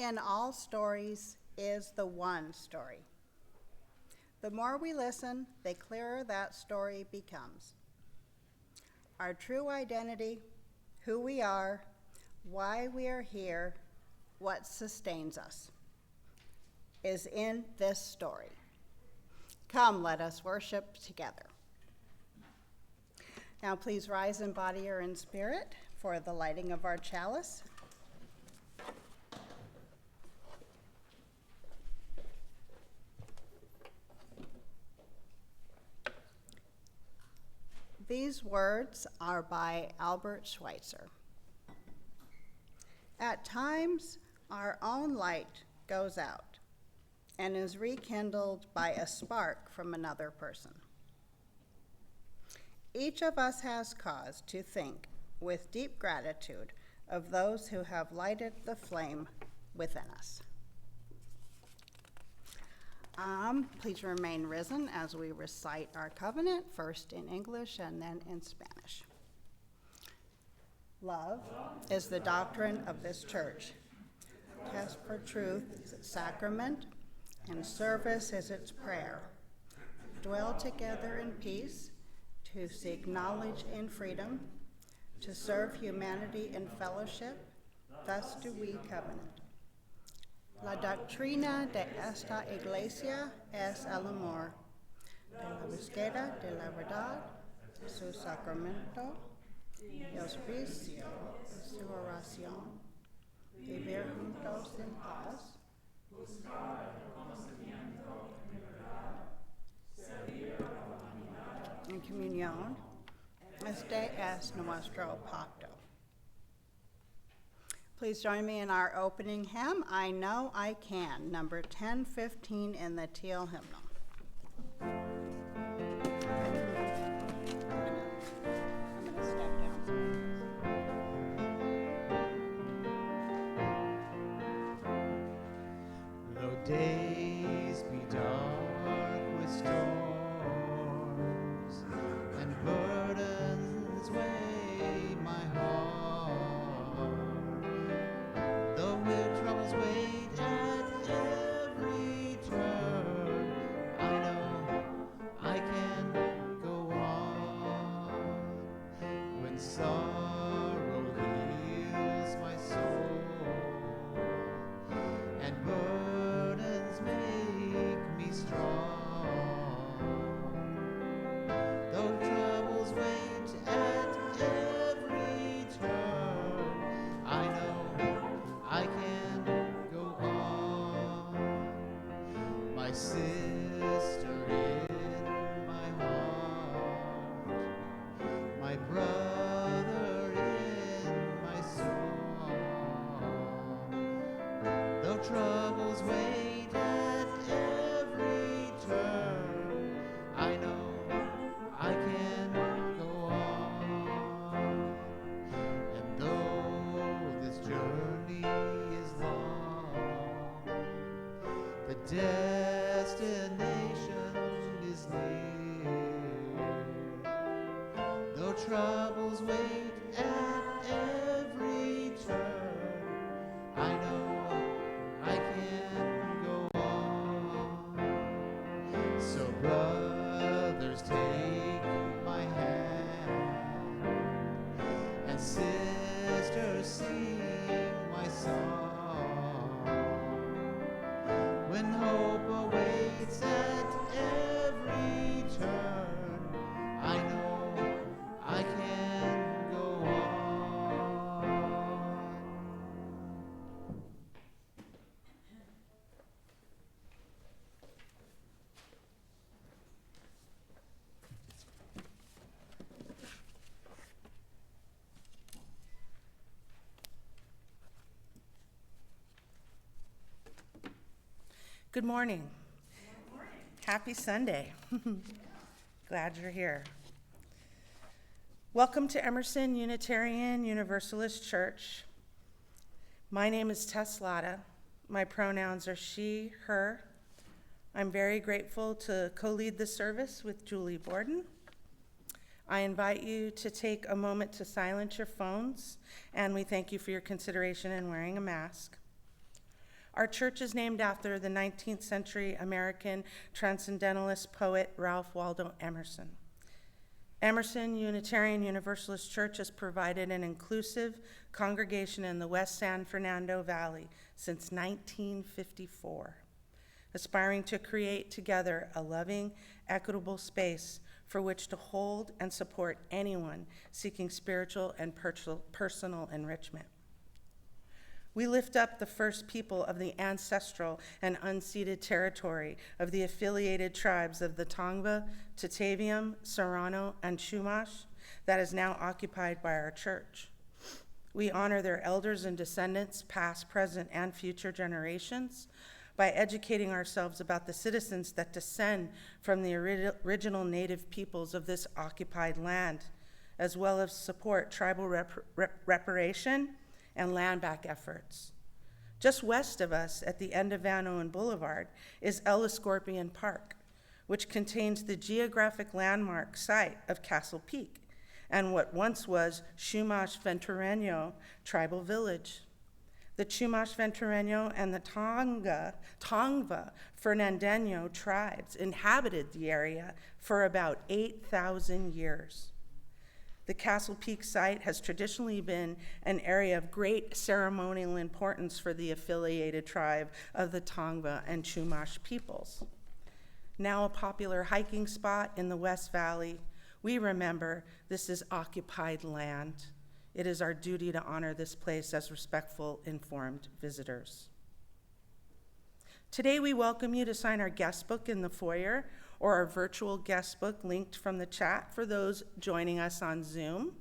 in all stories is the one story. The more we listen, the clearer that story becomes. Our true identity, who we are, why we are here, what sustains us, is in this story. Come, let us worship together. Now please rise in body or in spirit for the lighting of our chalice. These words are by Albert Schweitzer. At times, our own light goes out and is rekindled by a spark from another person. Each of us has cause to think with deep gratitude of those who have lighted the flame within us. Please remain risen as we recite our covenant, first in English and then in Spanish. Love is the doctrine of this church. Test for truth is its sacrament, and service is its prayer. Dwell together in peace, to seek knowledge in freedom, to serve humanity in fellowship, thus do we covenant. La doctrina de esta iglesia es el amor, de la búsqueda de la verdad, su sacramento, el servicio de su oración, vivir juntos en paz, buscar el conocimiento de verdad, servir a la humanidad en comunión. Este es nuestro pacto. Please join me in our opening hymn, I Know I Can, number 1015 in the teal hymnal. I'm gonna step down. Though days be dark with storms and burdens weigh my heart, though weird troubles wait at every turn, I know I can go on. When sorrow heals my soul and burdens make me strong, though troubles wait at every turn, I know I can go on. My sister in my heart, my brother in my song, though troubles wait at every turn, I know I can go on. And though this journey is long, the destination is near. Though troubles wait at every turn, I know I can go on. So brothers, take my hand, and sisters, sing my song. When hope awaits at every turn, I know I can go on. Good morning. Good morning. Happy Sunday. Glad you're here. Welcome to Emerson Unitarian Universalist Church. My name is Tess Lotta. My pronouns are she, her. I'm very grateful to co-lead the service with Julie Borden. I invite you to take a moment to silence your phones, and we thank you for your consideration in wearing a mask. Our church is named after the 19th century American transcendentalist poet Ralph Waldo Emerson. Emerson Unitarian Universalist Church has provided an inclusive congregation in the West San Fernando Valley since 1954, aspiring to create together a loving, equitable space for which to hold and support anyone seeking spiritual and personal enrichment. We lift up the first people of the ancestral and unceded territory of the affiliated tribes of the Tongva, Tataviam, Serrano, and Chumash that is now occupied by our church. We honor their elders and descendants, past, present, and future generations, by educating ourselves about the citizens that descend from the original native peoples of this occupied land, as well as support tribal reparation and land back efforts. Just west of us, at the end of Van Owen Boulevard, is El Escorpion Park, which contains the geographic landmark site of Castle Peak and what once was Chumash Ventureño Tribal Village. The Chumash Ventureño and the Tongva Fernandeño tribes inhabited the area for about 8,000 years. The Castle Peak site has traditionally been an area of great ceremonial importance for the affiliated tribe of the Tongva and Chumash peoples. Now a popular hiking spot in the West Valley, we remember this is occupied land. It is our duty to honor this place as respectful, informed visitors. Today we welcome you to sign our guest book in the foyer or our virtual guest book linked from the chat for those joining us on Zoom.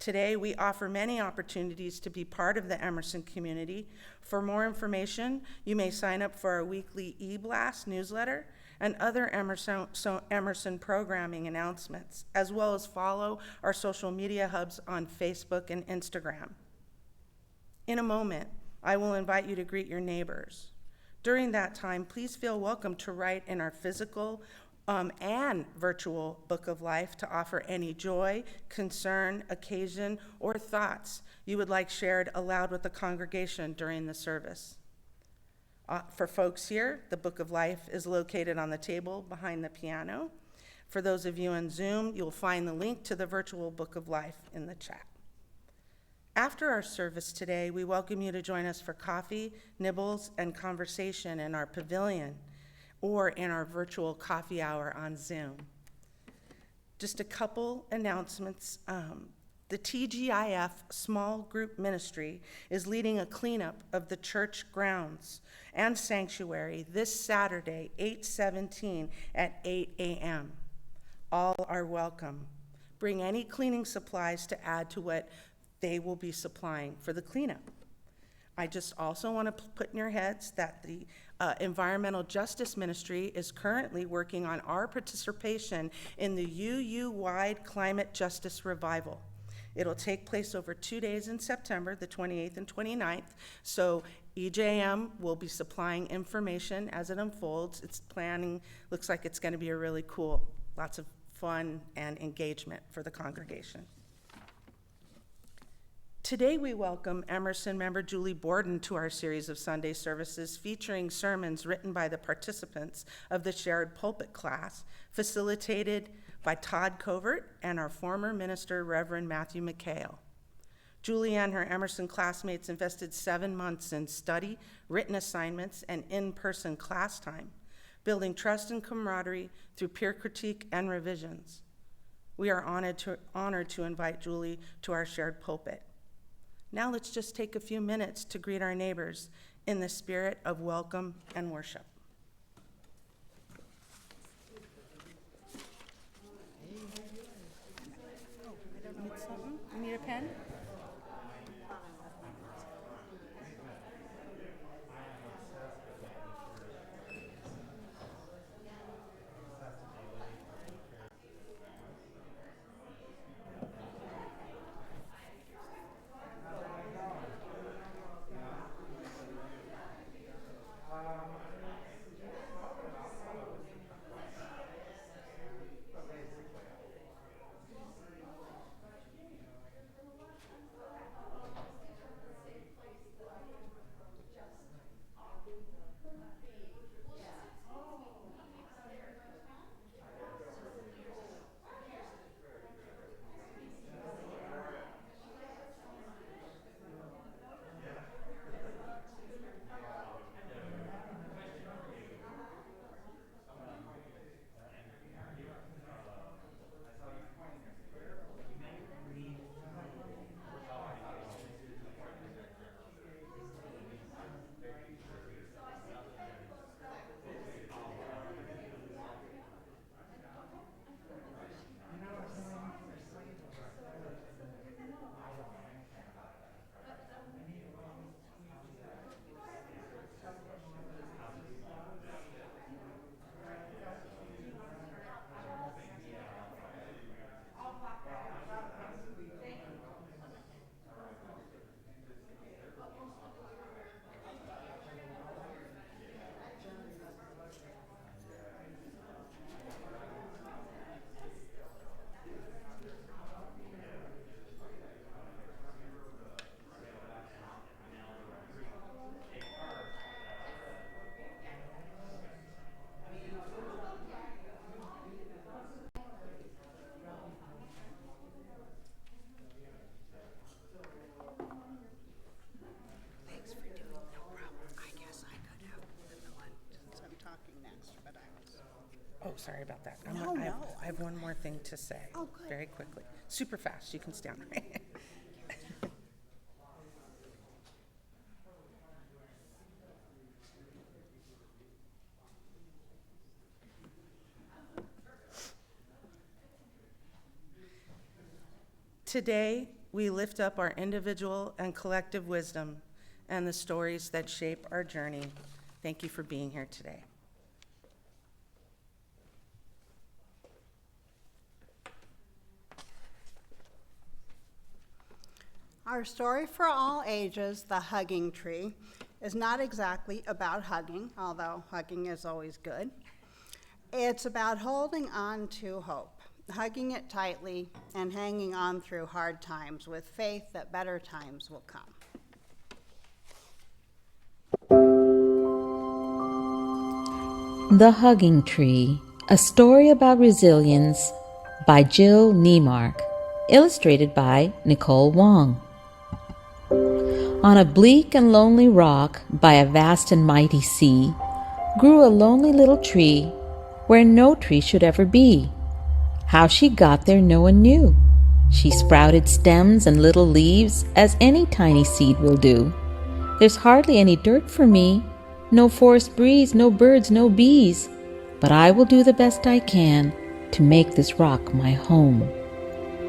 Today we offer many opportunities to be part of the Emerson community. For more information, you may sign up for our weekly e-blast newsletter and other Emerson programming announcements, as well as follow our social media hubs on Facebook and Instagram. In a moment, I will invite you to greet your neighbors. During that time, please feel welcome to write in our physical and virtual book of life to offer any joy, concern, occasion, or thoughts you would like shared aloud with the congregation during the service. For folks here, the book of life is located on the table behind the piano. For those of you on Zoom, you'll find the link to the virtual book of life in the chat. After our service today, we welcome you to join us for coffee, nibbles, and conversation in our pavilion or in our virtual coffee hour on Zoom. Just a couple announcements. The TGIF Small Group Ministry is leading a cleanup of the church grounds and sanctuary this Saturday, 8/17 at 8 a.m. All are welcome. Bring any cleaning supplies to add to what they will be supplying for the cleanup. I just also want to put in your heads that the Environmental Justice Ministry is currently working on our participation in the UU-wide Climate Justice Revival. It'll take place over 2 days in September, the 28th and 29th, so EJM will be supplying information as it unfolds. It's planning, looks like it's going to be a really cool, lots of fun and engagement for the congregation. Today we welcome Emerson member Julie Borden to our series of Sunday services featuring sermons written by the participants of the shared pulpit class, facilitated by Todd Covert and our former minister, Reverend Matthew McHale. Julie and her Emerson classmates invested 7 months in study, written assignments, and in-person class time, building trust and camaraderie through peer critique and revisions. We are honored to invite Julie to our shared pulpit. Now let's just take a few minutes to greet our neighbors in the spirit of welcome and worship. Need something? You need a pen? Oh, sorry about that. No. I have one more thing to say. Oh, good. Very quickly. Super fast. You can stand. Today, we lift up our individual and collective wisdom and the stories that shape our journey. Thank you for being here today. Our story for all ages, The Hugging Tree, is not exactly about hugging, although hugging is always good. It's about holding on to hope, hugging it tightly, and hanging on through hard times with faith that better times will come. The Hugging Tree, a story about resilience by Jill Niemark, illustrated by Nicole Wong. On a bleak and lonely rock by a vast and mighty sea grew a lonely little tree where no tree should ever be. How she got there no one knew. She sprouted stems and little leaves as any tiny seed will do. There's hardly any dirt for me, no forest breeze, no birds, no bees, but I will do the best I can to make this rock my home.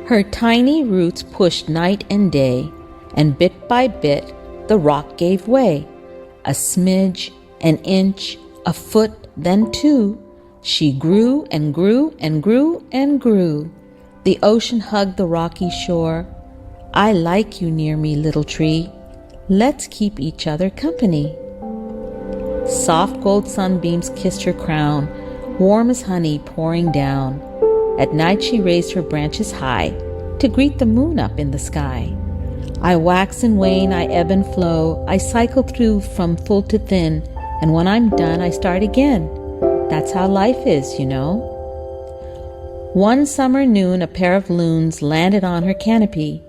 Her tiny roots pushed night and day, and bit by bit the rock gave way. A smidge, an inch, a foot, then two. She grew and grew and grew and grew. The ocean hugged the rocky shore. I like you near me, little tree. Let's keep each other company. Soft gold sunbeams kissed her crown, warm as honey pouring down. At night she raised her branches high to greet the moon up in the sky. I wax and wane, I ebb and flow, I cycle through from full to thin, and when I'm done I start again. That's how life is, you know. One summer noon a pair of loons landed on her canopy.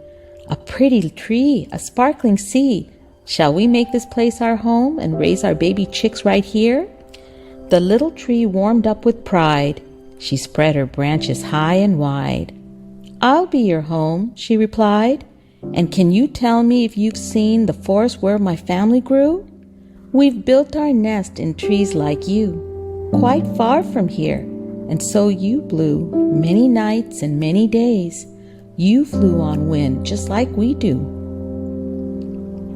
A pretty tree, a sparkling sea. Shall we make this place our home and raise our baby chicks right here? The little tree warmed up with pride. She spread her branches high and wide. I'll be your home, she replied. And can you tell me if you've seen the forest where my family grew? We've built our nest in trees like you, quite far from here, and so you blew many nights and many days. You flew on wind just like we do.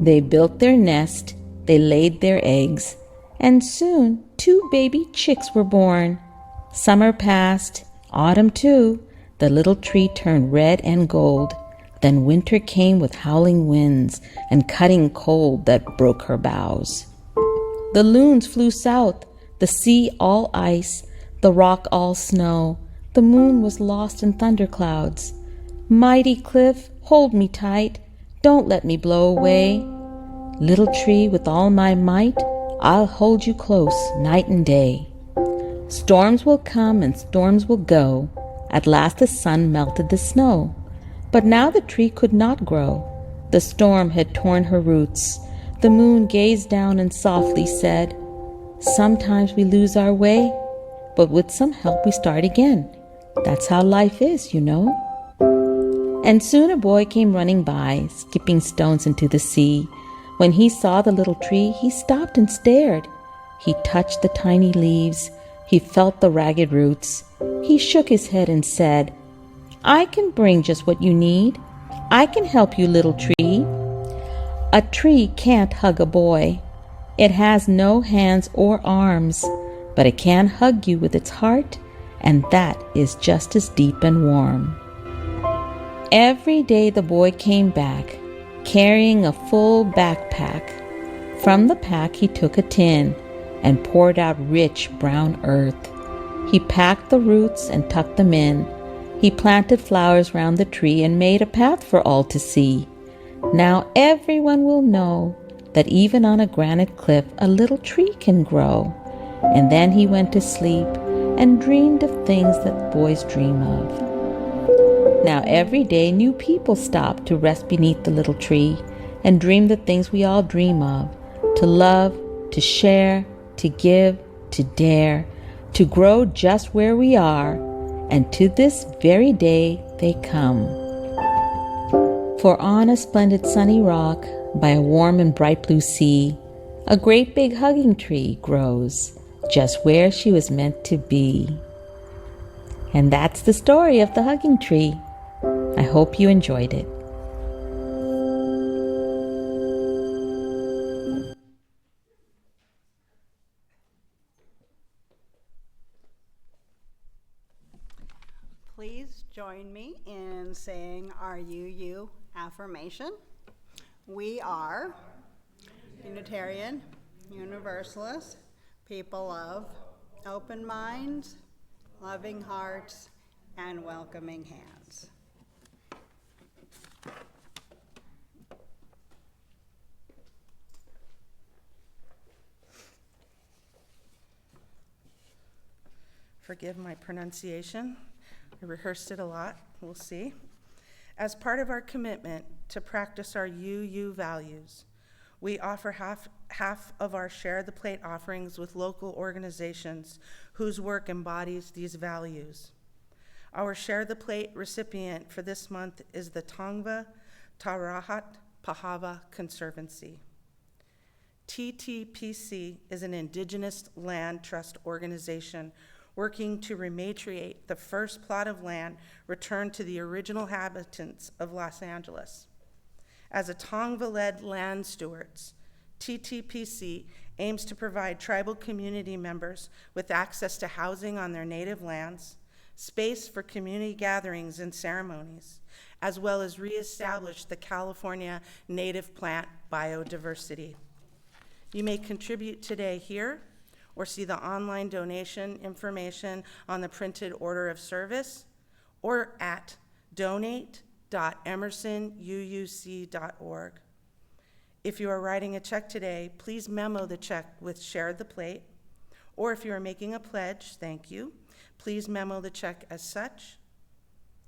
They built their nest, they laid their eggs, and soon 2 baby chicks were born. Summer passed, autumn too. The little tree turned red and gold. Then winter came with howling winds and cutting cold that broke her boughs. The loons flew south, the sea all ice, the rock all snow. The moon was lost in thunderclouds. Mighty cliff, hold me tight, don't let me blow away. Little tree, with all my might, I'll hold you close night and day. Storms will come and storms will go. At last the sun melted the snow. But now the tree could not grow. The storm had torn her roots. The moon gazed down and softly said, sometimes we lose our way, but with some help we start again. That's how life is, you know. And soon a boy came running by, skipping stones into the sea. When he saw the little tree, he stopped and stared. He touched the tiny leaves. He felt the ragged roots. He shook his head and said, I can bring just what you need. I can help you, little tree. A tree can't hug a boy. It has no hands or arms, but it can hug you with its heart, and that is just as deep and warm. Every day the boy came back, carrying a full backpack. From the pack he took a tin and poured out rich brown earth. He packed the roots and tucked them in. He planted flowers round the tree and made a path for all to see. Now everyone will know that even on a granite cliff a little tree can grow. And then he went to sleep and dreamed of things that boys dream of. Now every day new people stop to rest beneath the little tree and dream the things we all dream of, to love, to share, to give, to dare. to grow just where we are, and to this very day they come. For on a splendid sunny rock, by a warm and bright blue sea, a great big hugging tree grows just where she was meant to be. And that's the story of the hugging tree. I hope you enjoyed it. Please join me in saying our UU affirmation. We are Unitarian Universalists, people of open minds, loving hearts, and welcoming hands. Forgive my pronunciation. I rehearsed it a lot. We'll see. As part of our commitment to practice our UU values, we offer half of our Share the Plate offerings with local organizations whose work embodies these values. Our Share the Plate recipient for this month is the Tongva Tarahat Pahava Conservancy. TTPC is an Indigenous Land Trust organization working to rematriate the first plot of land returned to the original inhabitants of Los Angeles. As a Tongva-led land stewards, TTPC aims to provide tribal community members with access to housing on their native lands, space for community gatherings and ceremonies, as well as reestablish the California native plant biodiversity. You may contribute today here or see the online donation information on the printed order of service or at donate.emersonuuc.org. If you are writing a check today, please memo the check with Share the Plate, or if you are making a pledge, thank you, please memo the check as such.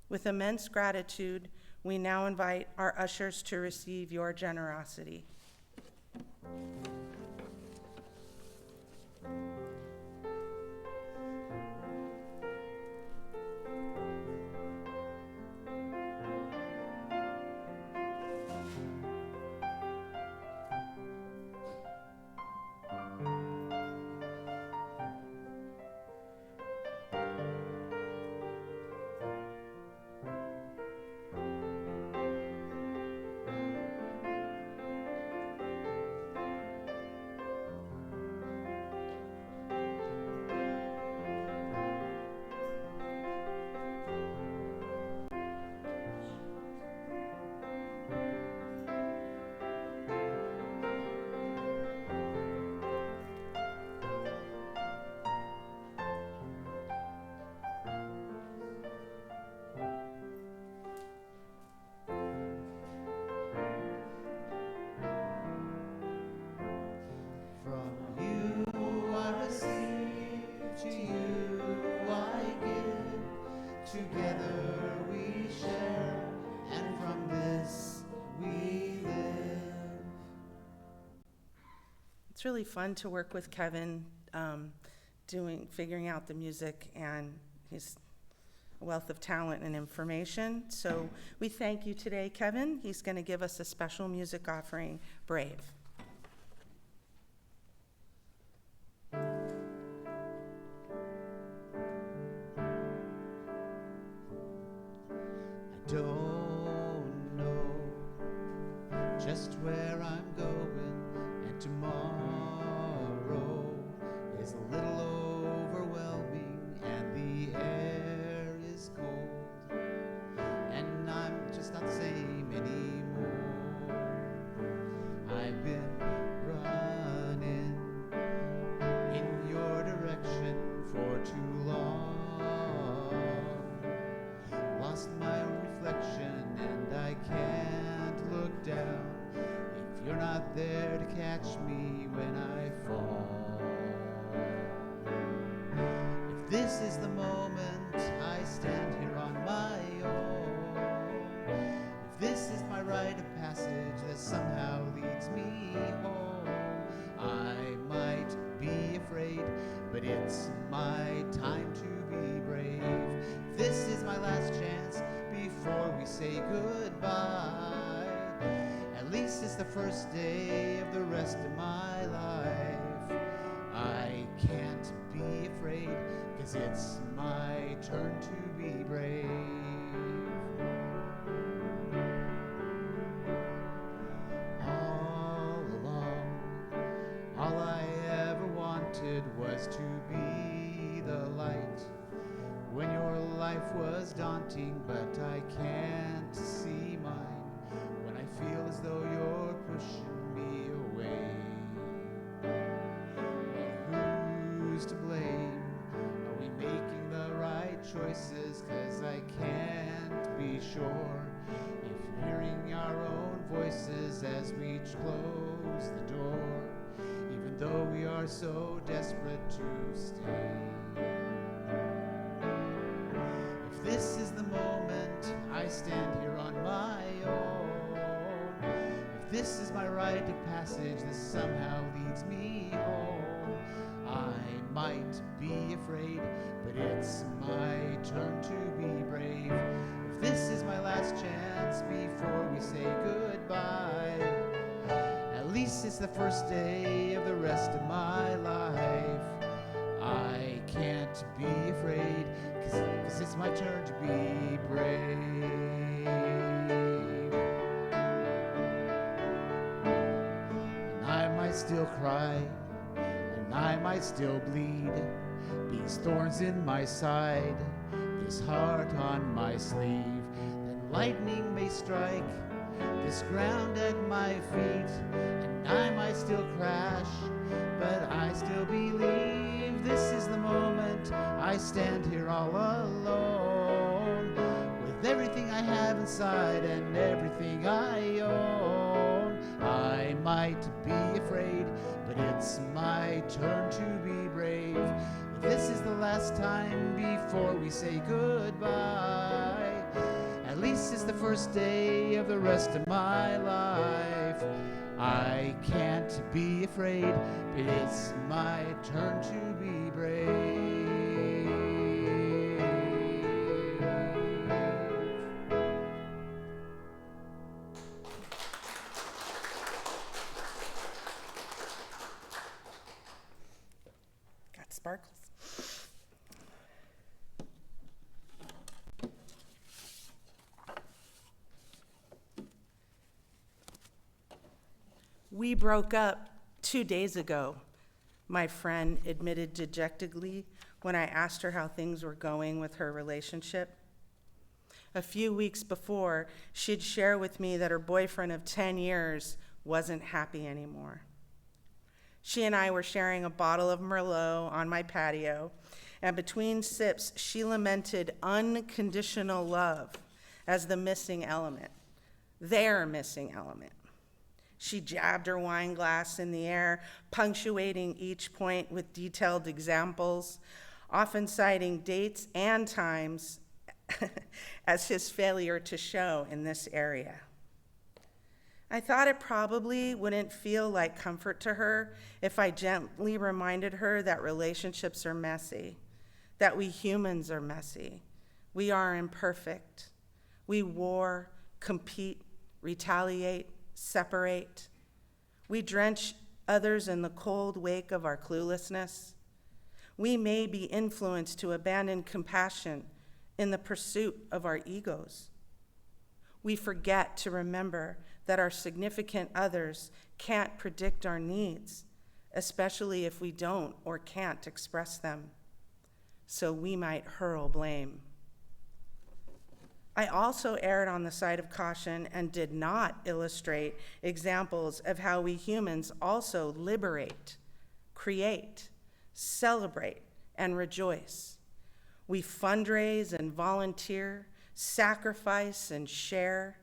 With immense gratitude, we now invite our ushers to receive your generosity. It's really fun to work with Kevin, figuring out the music, and he's a wealth of talent and information. So we thank you today, Kevin. He's going to give us a special music offering, Brave. I don't know just where I'm going, and tomorrow is a little overwhelming, and the air is cold, and I'm just not the same anymore. I've been running in your direction for too long, lost my own reflection, and I can't look down if you're not there to catch me when I fall. If this is the moment I stand here on my own, if this is my rite of passage that somehow leads me home, I might be afraid afraid, but it's my time to be brave. This is my last chance before we say goodbye. At least it's the first day of the rest of my life. I can't be afraid, 'cause it's my turn to be brave. All along, all I ever wanted was to be the light. When your life was daunting, but I can't see mine. When I feel as though you're pushing me away. Who's to blame? Are we making the right choices? 'Cause I can't be sure if hearing our own voices as we close the door, even though we are so desperate to stay. If this is the moment I stand here on my own, if this is my rite of passage that somehow leads me home, I might be afraid, but it's my turn to be brave. If this is my last chance before we say goodbye, at least it's the first day of the rest of my life. I can't be afraid, 'cause it's my turn to be brave. And I might still cry, and I might still bleed, these thorns in my side, this heart on my sleeve. Then lightning may strike this ground at my feet, and I might still crash, but I still believe this is the moment I stand here all alone, with everything I have inside and everything I own. I might be afraid, but it's my turn to be brave. This is the last time before we say goodbye. At least it's the first day of the rest of my life. I can't be afraid, but it's my turn to be brave. Got sparkles. We broke up 2 days ago, my friend admitted dejectedly when I asked her how things were going with her relationship. A few weeks before, she'd share with me that her boyfriend of 10 years wasn't happy anymore. She and I were sharing a bottle of Merlot on my patio, and between sips, she lamented unconditional love as the missing element, their missing element. She jabbed her wine glass in the air, punctuating each point with detailed examples, often citing dates and times as his failure to show in this area. I thought it probably wouldn't feel like comfort to her if I gently reminded her that relationships are messy, that we humans are messy. We are imperfect. We war, compete, retaliate, separate. We drench others in the cold wake of our cluelessness. We may be influenced to abandon compassion in the pursuit of our egos. We forget to remember that our significant others can't predict our needs, especially if we don't or can't express them. So we might hurl blame. I also erred on the side of caution and did not illustrate examples of how we humans also liberate, create, celebrate, and rejoice. We fundraise and volunteer, sacrifice and share.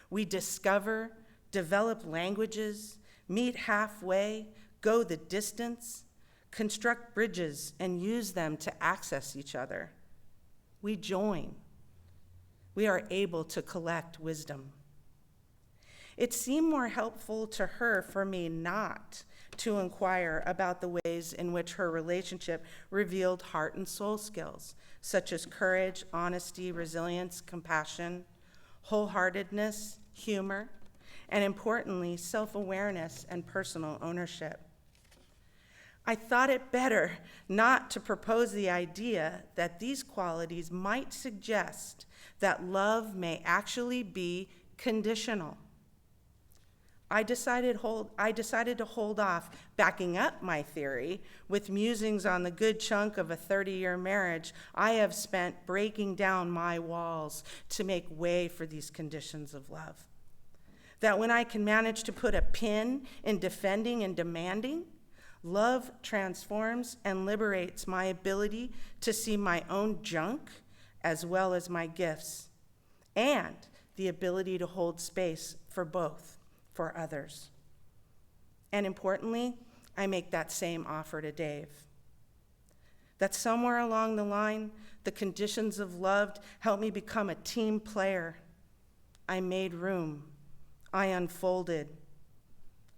We discover, develop languages, meet halfway, go the distance, construct bridges, and use them to access each other. We join. We are able to collect wisdom. It seemed more helpful to her for me not to inquire about the ways in which her relationship revealed heart and soul skills, such as courage, honesty, resilience, compassion, wholeheartedness, humor, and importantly, self-awareness and personal ownership. I thought it better not to propose the idea that these qualities might suggest that love may actually be conditional. I decided to hold off backing up my theory with musings on the good chunk of a 30-year marriage I have spent breaking down my walls to make way for these conditions of love. That when I can manage to put a pin in defending and demanding, love transforms and liberates my ability to see my own junk as well as my gifts, and the ability to hold space for both, for others. And importantly, I make that same offer to Dave. That somewhere along the line, the conditions of love helped me become a team player. I made room. I unfolded.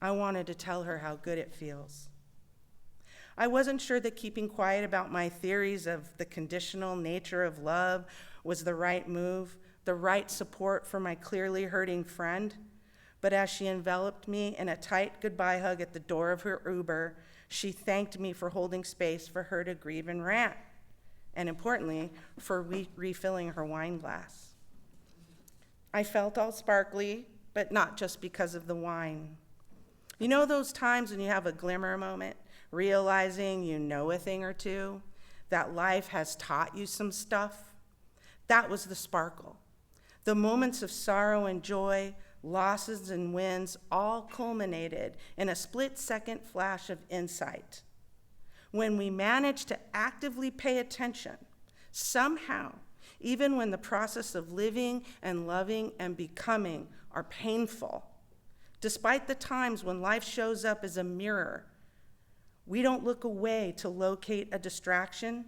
I wanted to tell her how good it feels. I wasn't sure that keeping quiet about my theories of the conditional nature of love was the right move, the right support for my clearly hurting friend. But as she enveloped me in a tight goodbye hug at the door of her Uber, she thanked me for holding space for her to grieve and rant, and importantly, for refilling her wine glass. I felt all sparkly, but not just because of the wine. You know those times when you have a glimmer moment, realizing you know a thing or two, that life has taught you some stuff? That was the sparkle. The moments of sorrow and joy, losses and wins, all culminated in a split-second flash of insight. When we manage to actively pay attention, somehow, even when the process of living and loving and becoming are painful, despite the times when life shows up as a mirror, we don't look away to locate a distraction.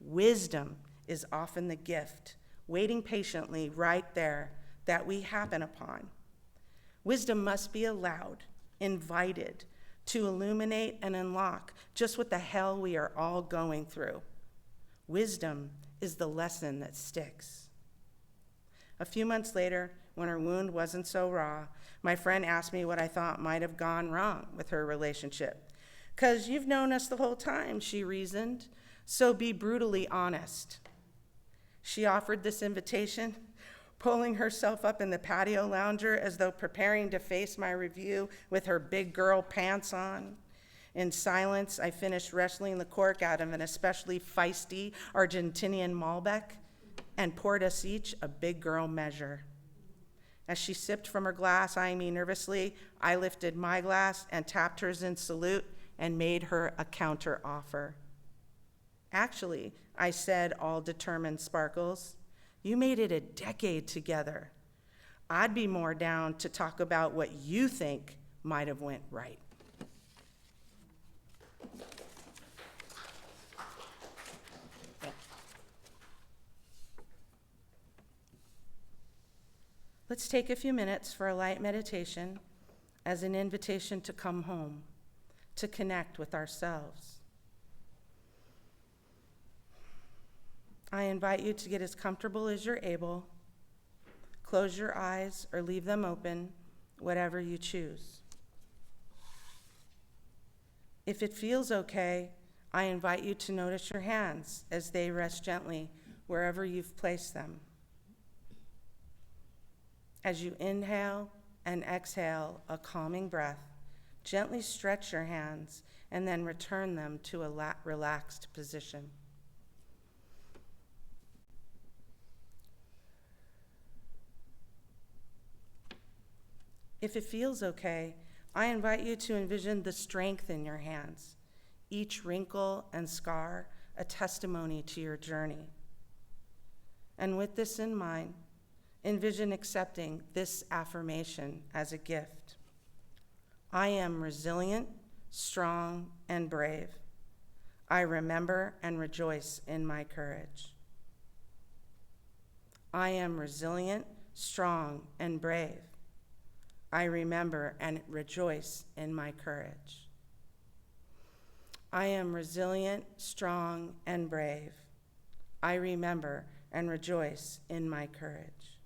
Wisdom is often the gift, waiting patiently right there, that we happen upon. Wisdom must be allowed, invited, to illuminate and unlock just what the hell we are all going through. Wisdom is the lesson that sticks. A few months later, when her wound wasn't so raw, my friend asked me what I thought might have gone wrong with her relationship. "'Cause you've known us the whole time," she reasoned, "so be brutally honest." She offered this invitation, pulling herself up in the patio lounger as though preparing to face my review with her big girl pants on. In silence, I finished wrestling the cork out of an especially feisty Argentinian Malbec and poured us each a big girl measure. As she sipped from her glass, eyeing me nervously, I lifted my glass and tapped hers in salute and made her a counter offer. "Actually," I said, all determined sparkles, "you made it a decade together. I'd be more down to talk about what you think might have went right." Let's take a few minutes for a light meditation as an invitation to come home, to connect with ourselves. I invite you to get as comfortable as you're able. Close your eyes or leave them open, whatever you choose. If it feels okay, I invite you to notice your hands as they rest gently wherever you've placed them. As you inhale and exhale a calming breath, gently stretch your hands and then return them to a relaxed position. If it feels okay, I invite you to envision the strength in your hands, each wrinkle and scar a testimony to your journey. And with this in mind, envision accepting this affirmation as a gift. I am resilient, strong, and brave. I remember and rejoice in my courage. I am resilient, strong, and brave. I remember and rejoice in my courage. I am resilient, strong, and brave. I remember and rejoice in my courage.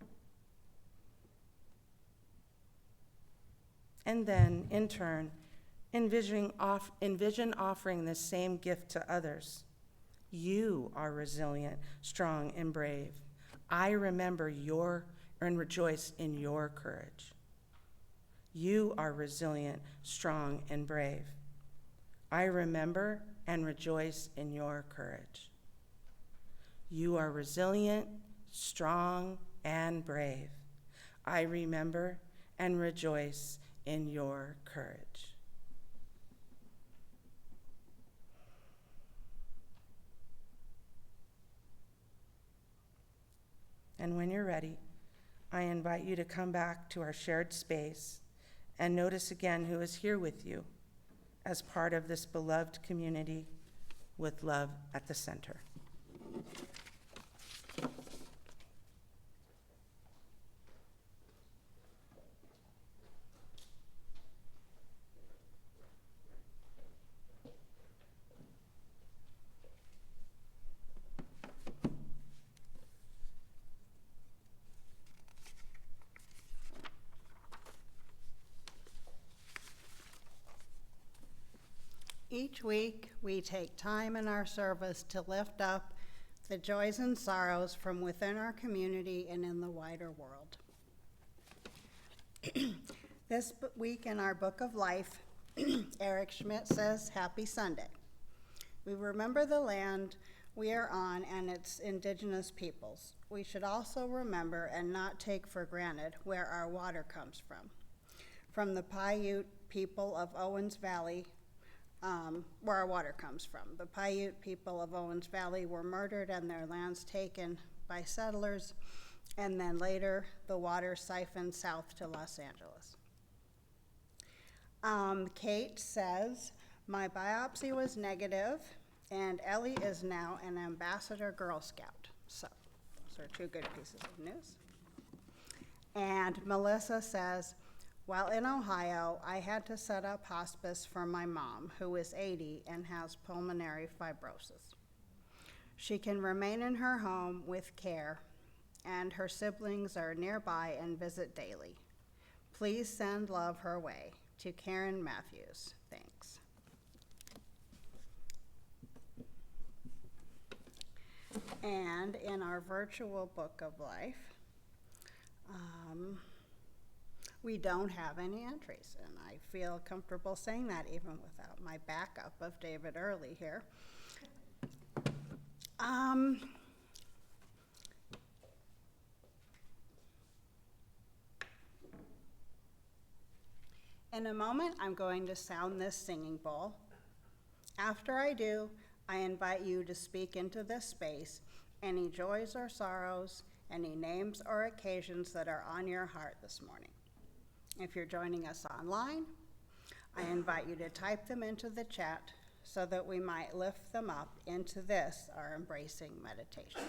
And then, in turn, envision offering this same gift to others. You are resilient, strong, and brave. I remember and rejoice in your courage. You are resilient, strong, and brave. I remember and rejoice in your courage. You are resilient, strong, and brave. I remember and rejoice in your courage. And when you're ready, I invite you to come back to our shared space and notice again who is here with you as part of this beloved community with love at the center. Each week, we take time in our service to lift up the joys and sorrows from within our community and in the wider world. This week in our Book of Life, Eric Schmidt says, Happy Sunday. We remember the land we are on and its indigenous peoples. We should also remember and not take for granted where our water comes from the Paiute people of Owens Valley, where our water comes from. The Paiute people of Owens Valley were murdered and their lands taken by settlers, and then later the water siphoned south to Los Angeles. Kate says, my biopsy was negative, and Ellie is now an ambassador Girl Scout. So those are two good pieces of news. And Melissa says, while in Ohio, I had to set up hospice for my mom, who is 80 and has pulmonary fibrosis. She can remain in her home with care, and her siblings are nearby and visit daily. Please send love her way. To Karen Matthews, thanks. And in our virtual Book of Life, we don't have any entries, and I feel comfortable saying that even without my backup of David Early here. In a moment, I'm going to sound this singing bowl. After I do, I invite you to speak into this space any joys or sorrows, any names or occasions that are on your heart this morning. If you're joining us online, I invite you to type them into the chat so that we might lift them up into this, our embracing meditation.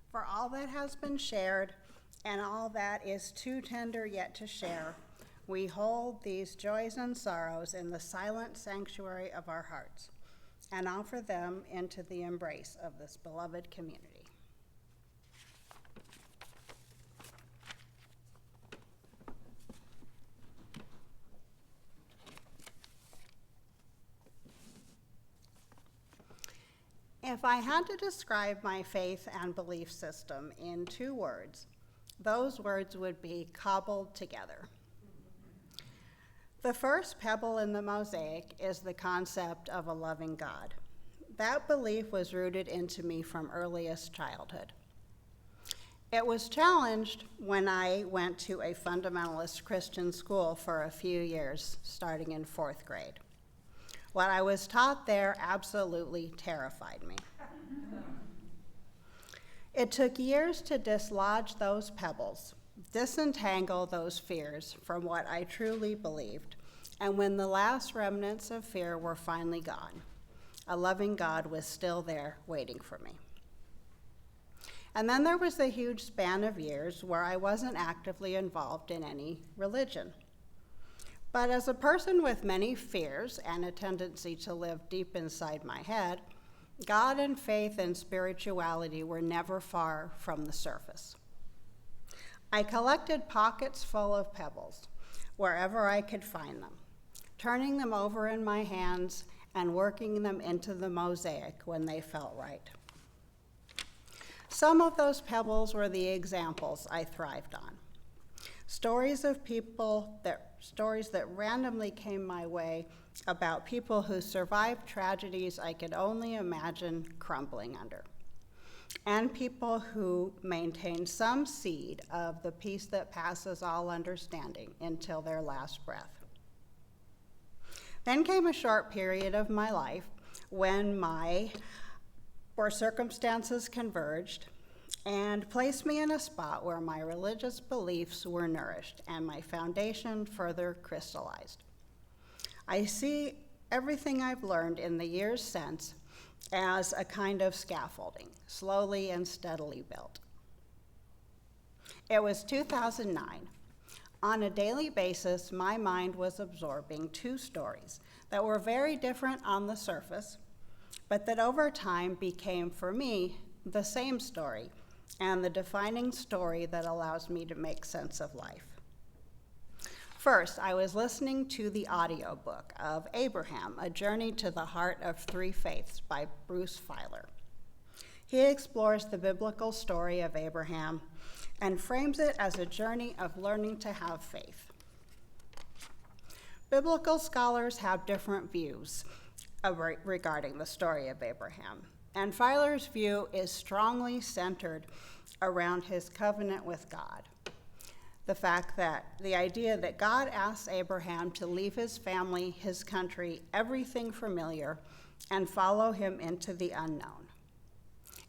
For all that has been shared and all that is too tender yet to share, we hold these joys and sorrows in the silent sanctuary of our hearts and offer them into the embrace of this beloved community. If I had to describe my faith and belief system in 2 words, those words would be cobbled together. The first pebble in the mosaic is the concept of a loving God. That belief was rooted into me from earliest childhood. It was challenged when I went to a fundamentalist Christian school for a few years, starting in 4th grade. What I was taught there absolutely terrified me. It took years to dislodge those pebbles, disentangle those fears from what I truly believed. And when the last remnants of fear were finally gone, a loving God was still there waiting for me. And then there was the huge span of years where I wasn't actively involved in any religion. But as a person with many fears and a tendency to live deep inside my head, God and faith and spirituality were never far from the surface. I collected pockets full of pebbles wherever I could find them, turning them over in my hands and working them into the mosaic when they felt right. Some of those pebbles were the examples I thrived on. Stories that randomly came my way about people who survived tragedies I could only imagine crumbling under, and people who maintained some seed of the peace that passes all understanding until their last breath. Then came a short period of my life where circumstances converged and placed me in a spot where my religious beliefs were nourished and my foundation further crystallized. I see everything I've learned in the years since as a kind of scaffolding, slowly and steadily built. It was 2009. On a daily basis, my mind was absorbing two stories that were very different on the surface, but that over time became, for me, the same story and the defining story that allows me to make sense of life. First, I was listening to the audiobook of Abraham, A Journey to the Heart of Three Faiths by Bruce Feiler. He explores the biblical story of Abraham and frames it as a journey of learning to have faith. Biblical scholars have different views regarding the story of Abraham, and Feiler's view is strongly centered around his covenant with God. The idea that God asks Abraham to leave his family, his country, everything familiar, and follow him into the unknown.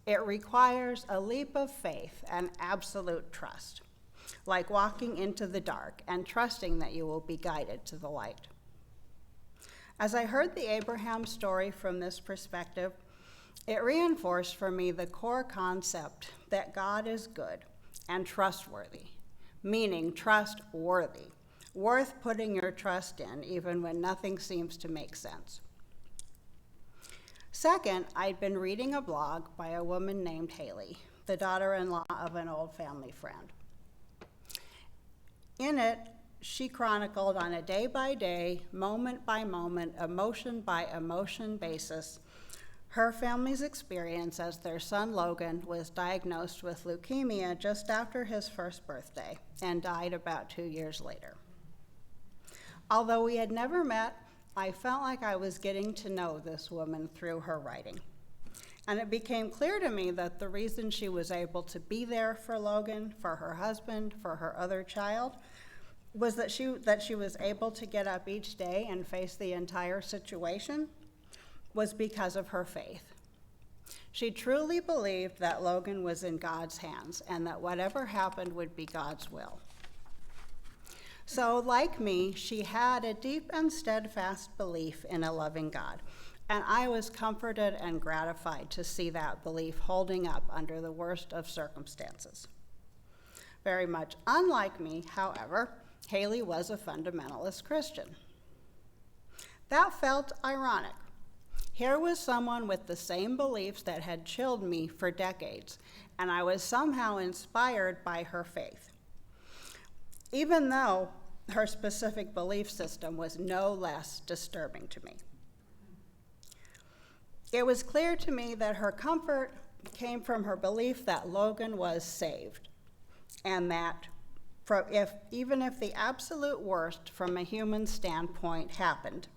It requires a leap of faith and absolute trust, like walking into the dark and trusting that you will be guided to the light. As I heard the Abraham story from this perspective, it reinforced for me the core concept that God is good and trustworthy, meaning trustworthy, worth putting your trust in even when nothing seems to make sense. Second, I'd been reading a blog by a woman named Haley, the daughter-in-law of an old family friend. In it, she chronicled on a day-by-day, moment-by-moment, emotion-by-emotion basis her family's experience as their son Logan was diagnosed with leukemia just after his first birthday and died about 2 years later. Although we had never met, I felt like I was getting to know this woman through her writing. And it became clear to me that the reason she was able to be there for Logan, for her husband, for her other child, was that she was able to get up each day and face the entire situation was because of her faith. She truly believed that Logan was in God's hands and that whatever happened would be God's will. So, like me, she had a deep and steadfast belief in a loving God, and I was comforted and gratified to see that belief holding up under the worst of circumstances. Very much unlike me, however, Haley was a fundamentalist Christian. That felt ironic. Here was someone with the same beliefs that had chilled me for decades, and I was somehow inspired by her faith, even though her specific belief system was no less disturbing to me. It was clear to me that her comfort came from her belief that Logan was saved, and that even if the absolute worst from a human standpoint happened,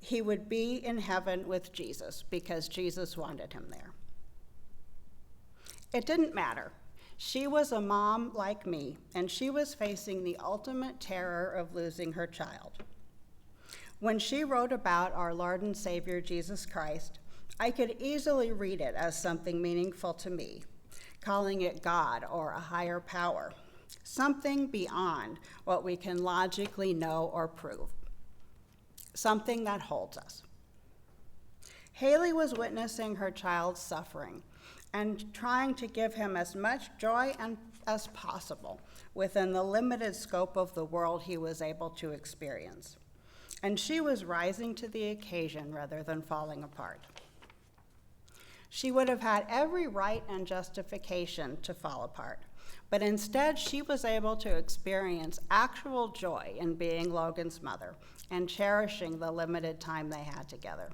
he would be in heaven with Jesus because Jesus wanted him there. It didn't matter. She was a mom like me, and she was facing the ultimate terror of losing her child. When she wrote about our Lord and Savior Jesus Christ, I could easily read it as something meaningful to me, calling it God or a higher power, something beyond what we can logically know or prove, something that holds us. Haley was witnessing her child's suffering and trying to give him as much joy as possible within the limited scope of the world he was able to experience. And she was rising to the occasion rather than falling apart. She would have had every right and justification to fall apart, but instead she was able to experience actual joy in being Logan's mother and cherishing the limited time they had together.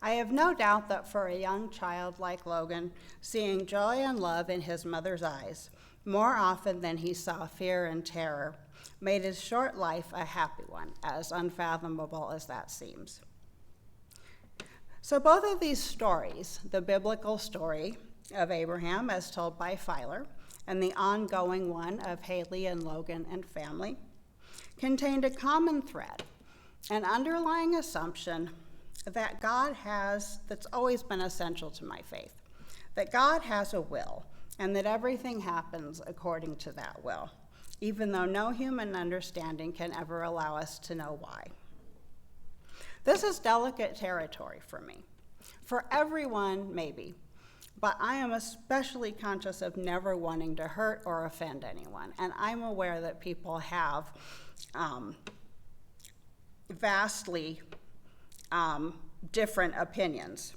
I have no doubt that for a young child like Logan, seeing joy and love in his mother's eyes more often than he saw fear and terror made his short life a happy one, as unfathomable as that seems. So both of these stories, the biblical story of Abraham as told by Filer, and the ongoing one of Haley and Logan and family, contained a common thread, an underlying assumption that God has, that's always been essential to my faith, that God has a will and that everything happens according to that will, even though no human understanding can ever allow us to know why. This is delicate territory for me. For everyone, maybe, but I am especially conscious of never wanting to hurt or offend anyone, and I'm aware that people have vastly different opinions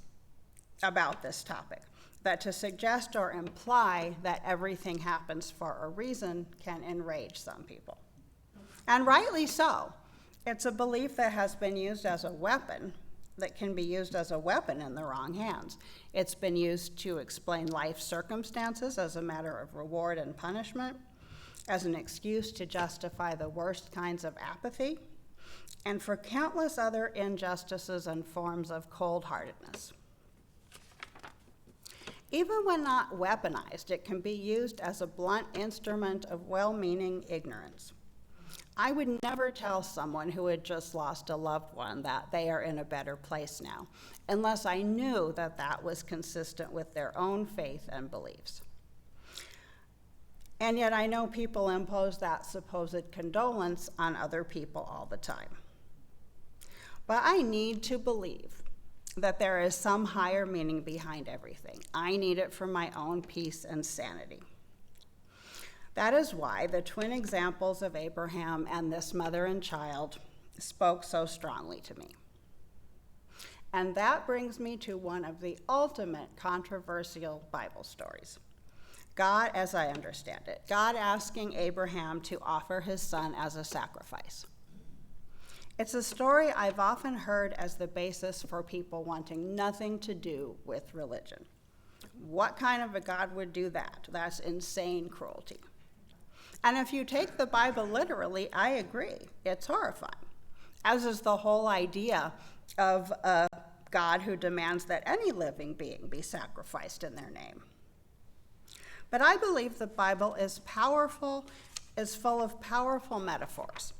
about this topic, that to suggest or imply that everything happens for a reason can enrage some people. And rightly so. It's a belief that has been used as a weapon, that can be used as a weapon in the wrong hands. It's been used to explain life circumstances as a matter of reward and punishment, as an excuse to justify the worst kinds of apathy, and for countless other injustices and forms of cold-heartedness. Even when not weaponized, it can be used as a blunt instrument of well-meaning ignorance. I would never tell someone who had just lost a loved one that they are in a better place now, unless I knew that that was consistent with their own faith and beliefs. And yet I know people impose that supposed condolence on other people all the time. But I need to believe that there is some higher meaning behind everything. I need it for my own peace and sanity. That is why the twin examples of Abraham and this mother and child spoke so strongly to me. And that brings me to one of the ultimate controversial Bible stories. God, as I understand it, God asking Abraham to offer his son as a sacrifice. It's a story I've often heard as the basis for people wanting nothing to do with religion. What kind of a God would do that? That's insane cruelty. And if you take the Bible literally, I agree. It's horrifying, as is the whole idea of a God who demands that any living being be sacrificed in their name. But I believe the Bible is powerful, is full of powerful metaphors,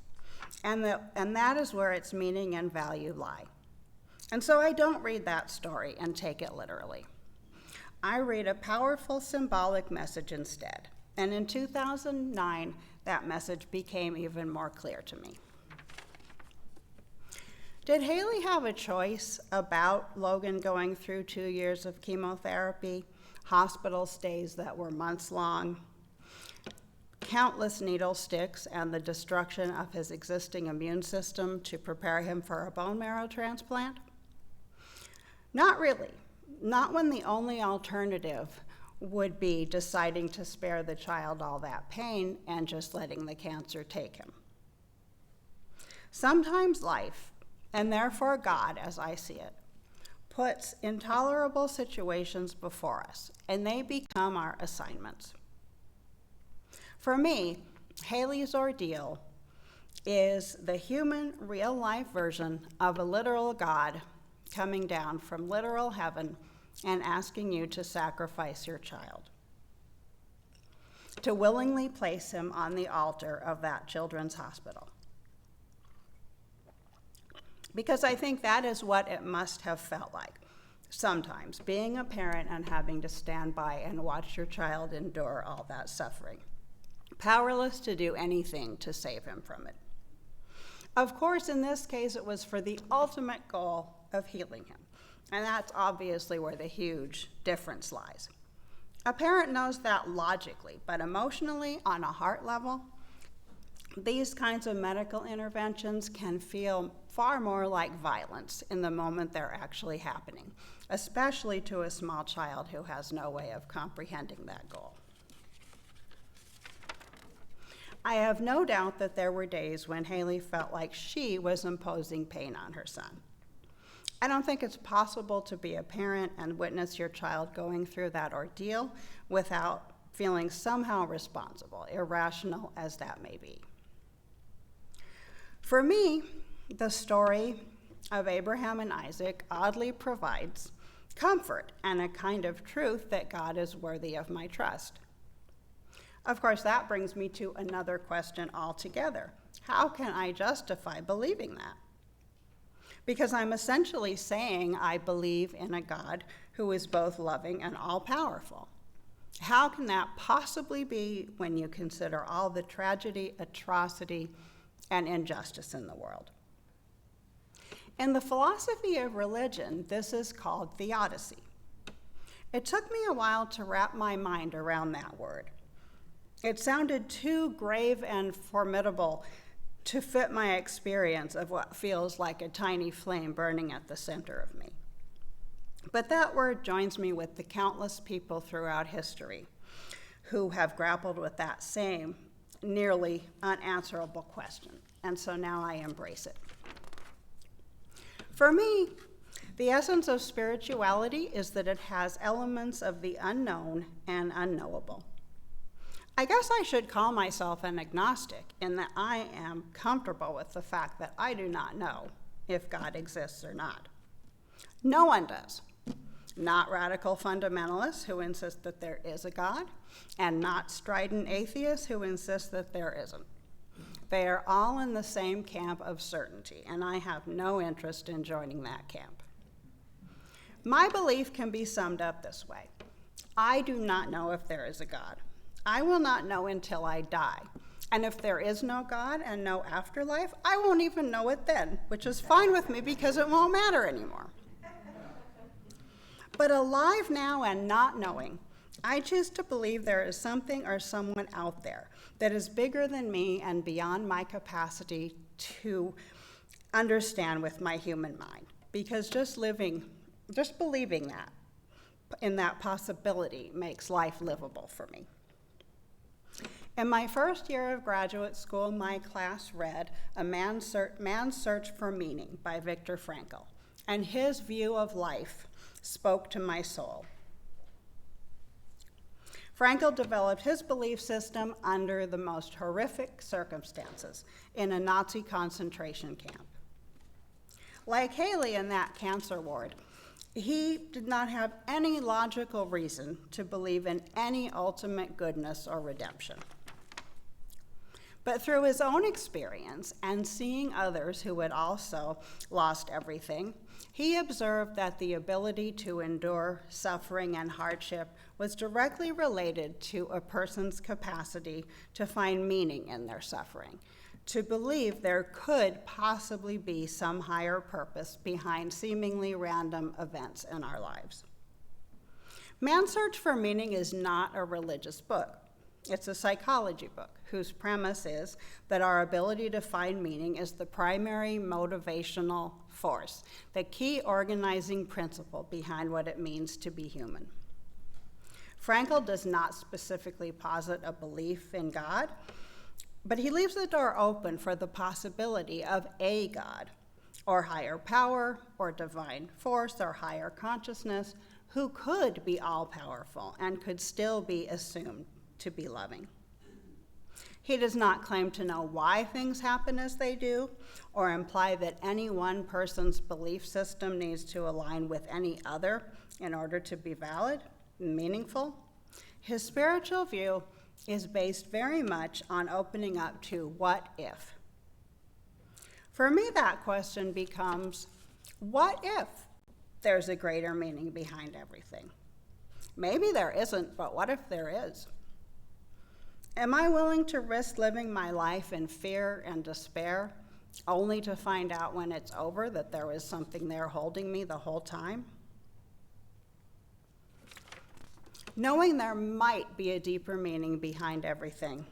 and that is where its meaning and value lie. And so I don't read that story and take it literally. I read a powerful symbolic message instead. And in 2009, that message became even more clear to me. Did Haley have a choice about Logan going through 2 years of chemotherapy, hospital stays that were months long, countless needle sticks, and the destruction of his existing immune system to prepare him for a bone marrow transplant? Not really. Not when the only alternative would be deciding to spare the child all that pain and just letting the cancer take him. Sometimes life, and therefore God, as I see it, puts intolerable situations before us, and they become our assignments. For me, Haley's ordeal is the human, real-life version of a literal God coming down from literal heaven and asking you to sacrifice your child, to willingly place him on the altar of that children's hospital. Because I think that is what it must have felt like sometimes, being a parent and having to stand by and watch your child endure all that suffering, powerless to do anything to save him from it. Of course, in this case, it was for the ultimate goal of healing him, and that's obviously where the huge difference lies. A parent knows that logically, but emotionally, on a heart level, these kinds of medical interventions can feel far more like violence in the moment they're actually happening, especially to a small child who has no way of comprehending that goal. I have no doubt that there were days when Haley felt like she was imposing pain on her son. I don't think it's possible to be a parent and witness your child going through that ordeal without feeling somehow responsible, irrational as that may be. For me, the story of Abraham and Isaac oddly provides comfort and a kind of truth that God is worthy of my trust. Of course, that brings me to another question altogether. How can I justify believing that? Because I'm essentially saying I believe in a God who is both loving and all-powerful. How can that possibly be when you consider all the tragedy, atrocity, and injustice in the world? In the philosophy of religion, this is called theodicy. It took me a while to wrap my mind around that word. It sounded too grave and formidable to fit my experience of what feels like a tiny flame burning at the center of me. But that word joins me with the countless people throughout history who have grappled with that same nearly unanswerable question, and so now I embrace it. For me, the essence of spirituality is that it has elements of the unknown and unknowable. I guess I should call myself an agnostic in that I am comfortable with the fact that I do not know if God exists or not. No one does. Not radical fundamentalists who insist that there is a God, and not strident atheists who insist that there isn't. They are all in the same camp of certainty, and I have no interest in joining that camp. My belief can be summed up this way. I do not know if there is a God. I will not know until I die. And if there is no God and no afterlife, I won't even know it then, which is fine with me because it won't matter anymore. But alive now and not knowing, I choose to believe there is something or someone out there that is bigger than me and beyond my capacity to understand with my human mind. Because just believing that, in that possibility, makes life livable for me. In my first year of graduate school, my class read A Man's Search for Meaning by Viktor Frankl, and his view of life spoke to my soul. Frankl developed his belief system under the most horrific circumstances in a Nazi concentration camp. Like Haley in that cancer ward, he did not have any logical reason to believe in any ultimate goodness or redemption. But through his own experience and seeing others who had also lost everything, he observed that the ability to endure suffering and hardship was directly related to a person's capacity to find meaning in their suffering, to believe there could possibly be some higher purpose behind seemingly random events in our lives. Man's Search for Meaning is not a religious book. It's a psychology book whose premise is that our ability to find meaning is the primary motivational force, the key organizing principle behind what it means to be human. Frankl does not specifically posit a belief in God, but he leaves the door open for the possibility of a God, or higher power, or divine force, or higher consciousness, who could be all-powerful and could still be assumed to be loving. He does not claim to know why things happen as they do, or imply that any one person's belief system needs to align with any other in order to be valid and meaningful. His spiritual view is based very much on opening up to what if. For me, that question becomes, what if? there's a greater meaning behind everything. Maybe there isn't, but what if there is? Am I willing to risk living my life in fear and despair, only to find out when it's over that there was something there holding me the whole time? Knowing there might be a deeper meaning behind everything,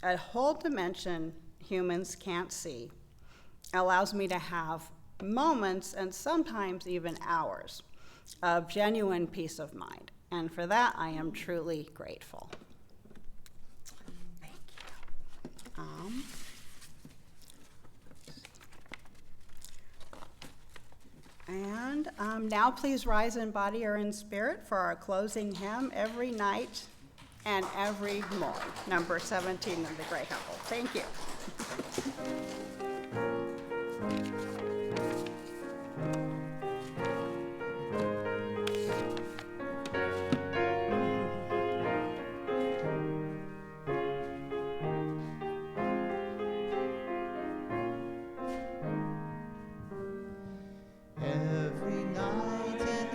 a whole dimension humans can't see, allows me to have moments and sometimes even hours of genuine peace of mind. And for that, I am truly grateful. Thank you. Now please rise in body or in spirit for our closing hymn, Every Night and Every Morn, number 17 in the Gray Hymnal. Thank you. Every night and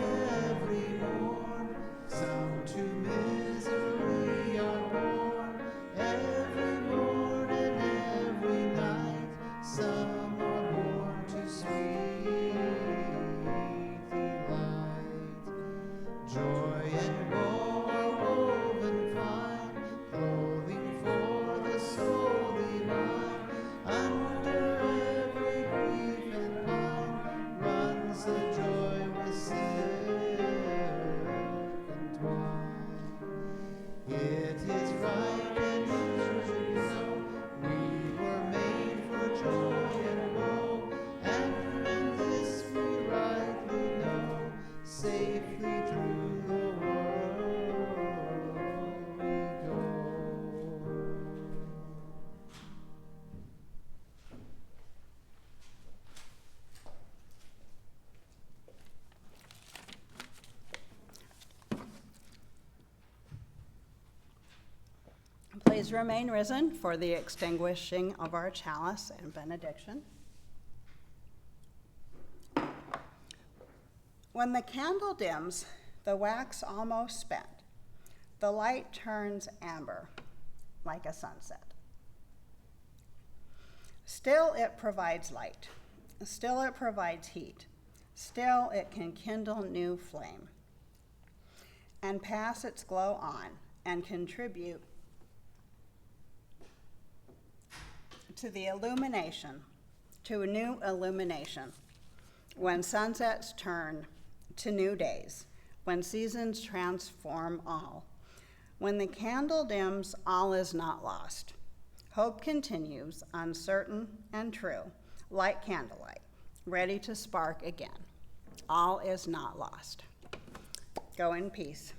every morn, some to misery are born. Every morn and every night, some are born to sweet delight. Joy and woe are woven fine, clothing for the soul divine. Under every grief and pine runs the joy with silk entwined. It is right and it should be so. We were made for joy and woe, and in this we rightly know. Safely through the world we go. Please remain risen for the extinguishing of our chalice and benediction. When the candle dims, the wax almost spent, the light turns amber like a sunset. Still it provides light, still it provides heat, still it can kindle new flame and pass its glow on and contribute to the illumination, to a new illumination, when sunsets turn to new days, when seasons transform all. When the candle dims, all is not lost. Hope continues, uncertain and true, like candlelight, ready to spark again. All is not lost. Go in peace.